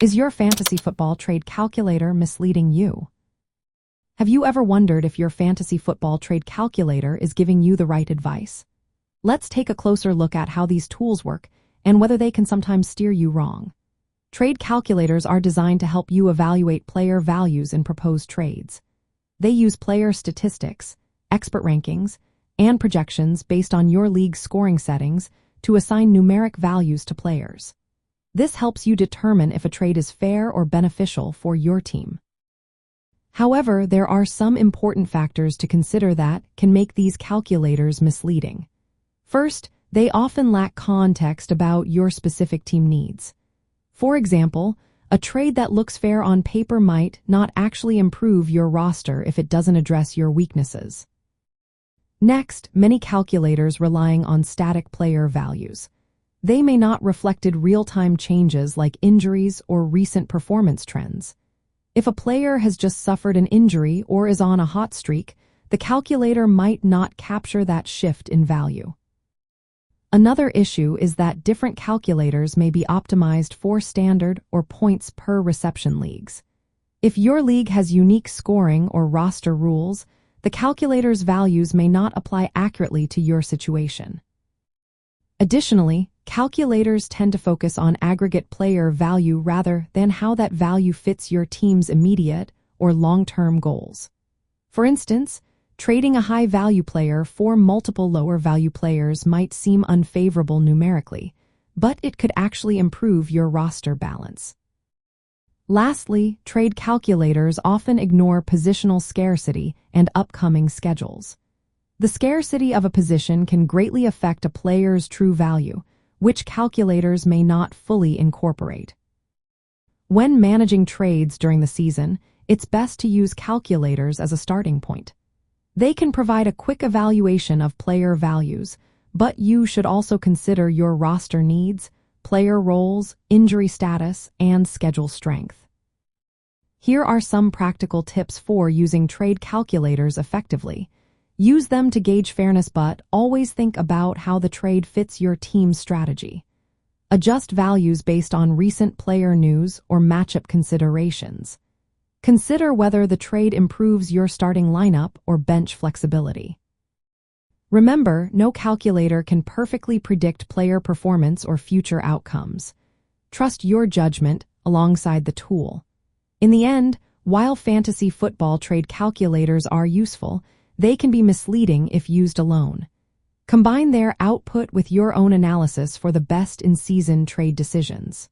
Is your fantasy football trade calculator misleading you? Have you ever wondered if your fantasy football trade calculator is giving you the right advice? Let's take a closer look at how these tools work and whether they can sometimes steer you wrong. Trade calculators are designed to help you evaluate player values in proposed trades. They use player statistics, expert rankings, and projections based on your league's scoring settings to assign numeric values to players. This helps you determine if a trade is fair or beneficial for your team. However, there are some important factors to consider that can make these calculators misleading. First, they often lack context about your specific team needs. For example, a trade that looks fair on paper might not actually improve your roster if it doesn't address your weaknesses. Next, many calculators relying on static player values. They may not reflect real-time changes like injuries or recent performance trends. If a player has just suffered an injury or is on a hot streak, the calculator might not capture that shift in value. Another issue is that different calculators may be optimized for standard or points per reception leagues. If your league has unique scoring or roster rules, the calculator's values may not apply accurately to your situation. Additionally, calculators tend to focus on aggregate player value rather than how that value fits your team's immediate or long-term goals. For instance, trading a high-value player for multiple lower-value players might seem unfavorable numerically, but it could actually improve your roster balance. Lastly, trade calculators often ignore positional scarcity and upcoming schedules. The scarcity of a position can greatly affect a player's true value, which calculators may not fully incorporate. When managing trades during the season, it's best to use calculators as a starting point. They can provide a quick evaluation of player values, but you should also consider your roster needs, player roles, injury status, and schedule strength. Here are some practical tips for using trade calculators effectively. Use them to gauge fairness, but always think about how the trade fits your team's strategy. Adjust values based on recent player news or matchup considerations. Consider whether the trade improves your starting lineup or bench flexibility. Remember, no calculator can perfectly predict player performance or future outcomes. Trust your judgment alongside the tool. In the end, while fantasy football trade calculators are useful, they can be misleading if used alone. Combine their output with your own analysis for the best in-season trade decisions.